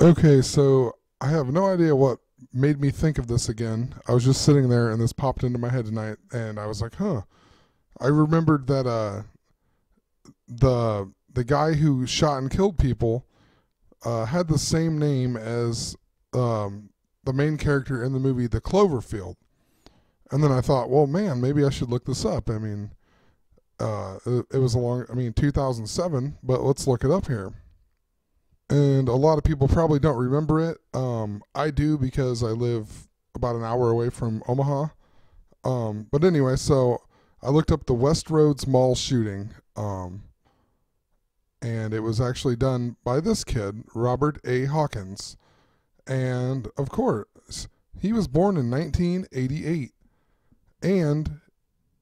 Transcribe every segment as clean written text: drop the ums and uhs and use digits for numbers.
Okay, so I have no idea what made me think of this again. I was just sitting there and this popped into my head tonight and I was like, "Huh." I remembered that the guy who shot and killed people had the same name as the main character in the movie The Cloverfield. And then I thought, "Well, man, maybe I should look this up." I mean, it was 2007, but let's look it up here. And a lot of people probably don't remember it. I do because I live about an hour away from Omaha. But anyway, so I looked up the Westroads Mall shooting, and it was actually done by this kid, Robert A. Hawkins. And of course, he was born in 1988, and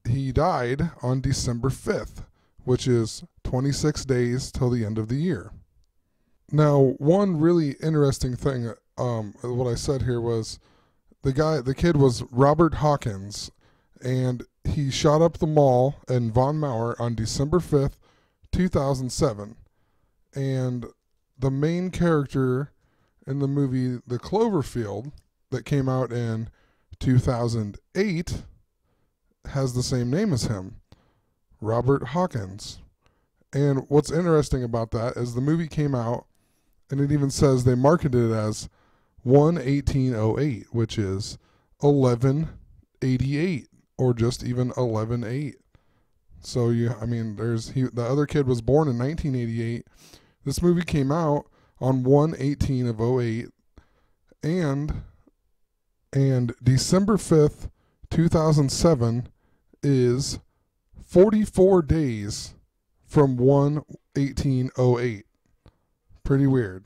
he died on December 5th, which is 26 days till the end of the year. Now, one really interesting thing, what I said here was the kid was Robert Hawkins, and he shot up the mall in Von Mauer on December 5th, 2007. And the main character in the movie The Cloverfield that came out in 2008 has the same name as him, Robert Hawkins. And what's interesting about that is the movie came out and it even says they marketed it as 1/1808, which is 1188 or just just 11/8. So the other kid was born in 1988. This movie came out on 1/18/08, and December 5th, 2007 is 44 days from 1/18/08. Pretty weird.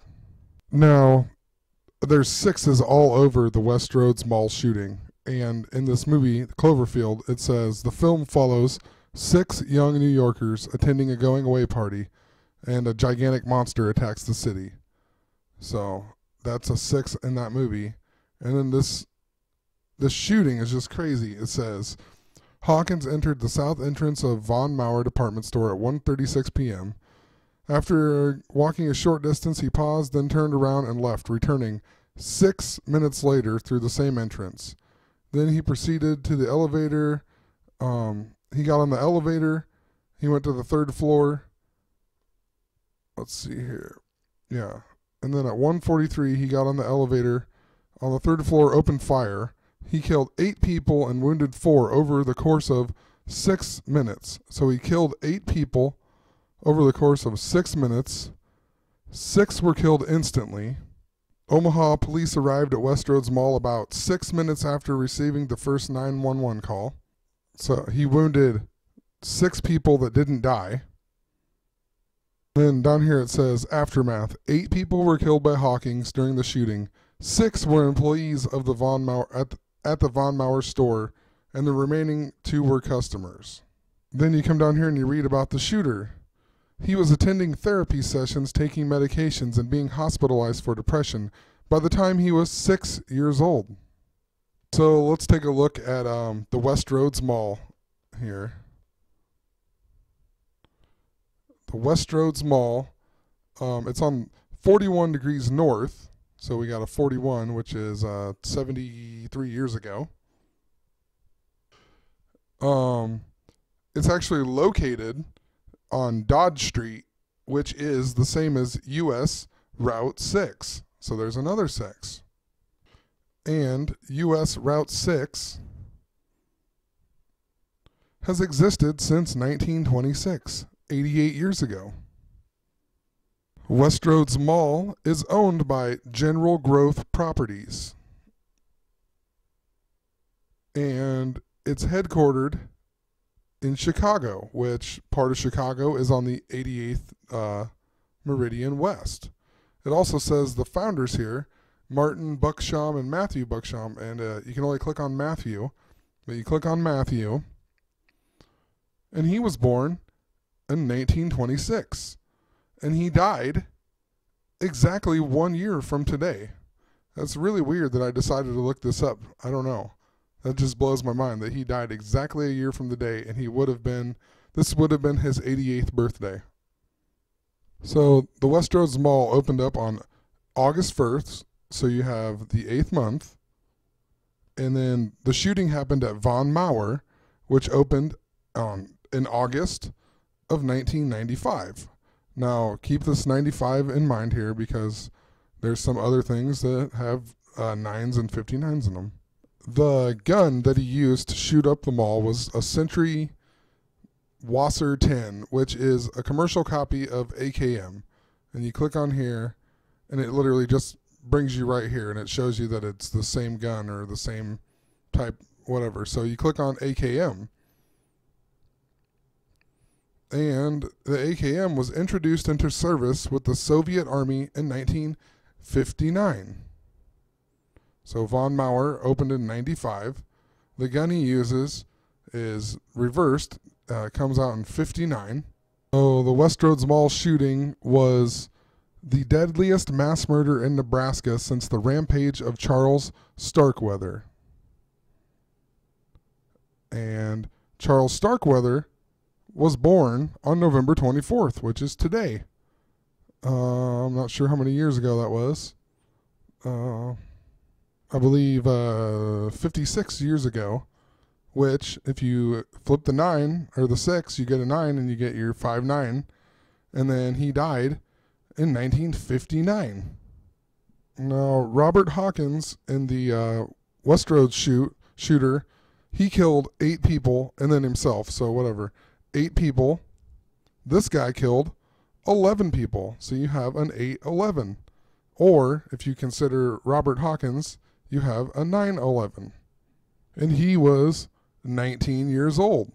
Now, there's sixes all over the Westroads Mall shooting, and in this movie, Cloverfield, it says the film follows six young New Yorkers attending a going-away party, and a gigantic monster attacks the city. So that's a six in that movie, and then this shooting is just crazy. It says Hawkins entered the south entrance of Von Mauer department store at 1:36 p.m. After walking a short distance, he paused, then turned around and left, returning 6 minutes later through the same entrance. Then he proceeded to the elevator. He got on the elevator. He went to the third floor. Let's see here. Yeah. And then at 1:43, he got on the elevator. On the third floor, opened fire. He killed 8 people and wounded 4 over the course of 6 minutes. So he killed 8 people over the course of 6 minutes. 6 were killed instantly. Omaha police arrived at Westroads Mall about 6 minutes after receiving the first 911 call. So he wounded 6 people that didn't die. Then down here it says aftermath. 8 people were killed by Hawkins during the shooting. 6 were employees of the Von Mauer at the Von Mauer store, and the remaining 2 were customers. Then you come down here and you read about the shooter. He was attending therapy sessions, taking medications, and being hospitalized for depression by the time he was 6 years old. So let's take a look at the Westroads Mall here. The Westroads Mall, it's on 41 degrees north, so we got a 41, which is 73 years ago. It's actually located on Dodge Street, which is the same as US Route 6. So there's another 6. And US Route 6 has existed since 1926, 88 years ago. Westroads Mall is owned by General Growth Properties, and it's headquartered in Chicago, which part of Chicago is on the 88th Meridian West. It also says the founders here, Martin Bucksham and Matthew Bucksham, and you can only click on Matthew, but you click on Matthew, and he was born in 1926, and he died exactly 1 year from today. That's really weird that I decided to look this up. I don't know. That just blows my mind that he died exactly a year from the day, and this would have been his 88th birthday. So the Westroads Mall opened up on August 1st, so you have the 8th month. And then the shooting happened at Von Mauer, which opened in August of 1995. Now, keep this 95 in mind here because there's some other things that have 9s and 59s in them. The gun that he used to shoot up the mall was a Century Wasser 10, which is a commercial copy of AKM. And you click on here, and it literally just brings you right here, and it shows you that it's the same gun or the same type, whatever. So you click on AKM. And the AKM was introduced into service with the Soviet Army in 1959. So Von Mauer opened in 95. The gun he uses is reversed, comes out in 59. So the Westroads Mall shooting was the deadliest mass murder in Nebraska since the rampage of Charles Starkweather. And Charles Starkweather was born on November 24th, which is today. I'm not sure how many years ago that was. I believe 56 years ago, which if you flip the 9 or the 6, you get a 9 and you get your 5-9. And then he died in 1959. Now, Robert Hawkins in the Westroads shooter, he killed 8 people and then himself, so whatever. 8 people. This guy killed 11 people, so you have an 8-11. Or, if you consider Robert Hawkins, you have a 9-11. And he was 19 years old.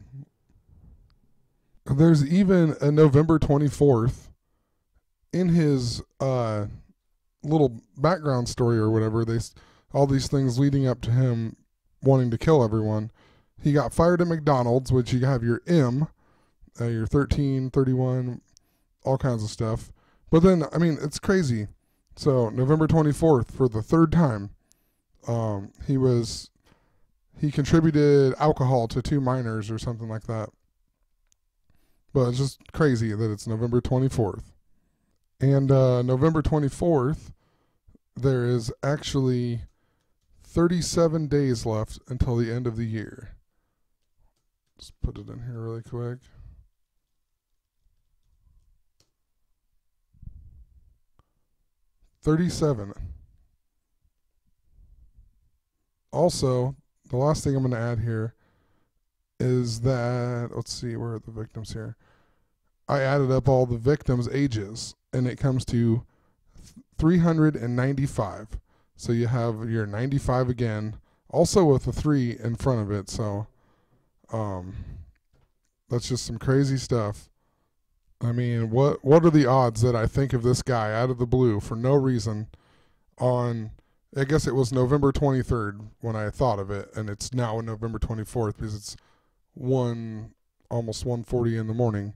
There's even a November 24th in his little background story or whatever. All these things leading up to him wanting to kill everyone. He got fired at McDonald's, which you have your M, your 13, 31, all kinds of stuff. But then, I mean, it's crazy. So November 24th, for the 3rd time, he contributed alcohol to 2 minors or something like that. But it's just crazy that it's November 24th. And November 24th, there is actually 37 days left until the end of the year. Just put it in here really quick. $37. Also, the last thing I'm going to add here is that, let's see, where are the victims here? I added up all the victims' ages, and it comes to 395. So you have your 95 again, also with a 3 in front of it. So that's just some crazy stuff. I mean, what are the odds that I think of this guy out of the blue for no reason on, I guess it was November 23rd when I thought of it, and it's now November 24th because it's almost 1:40 in the morning.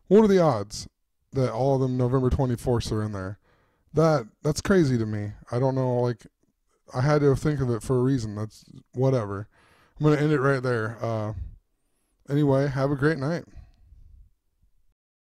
What are the odds that all of them November 24th are in there? That's crazy to me. I don't know, like, I had to think of it for a reason. That's whatever. I'm going to end it right there. Anyway, have a great night.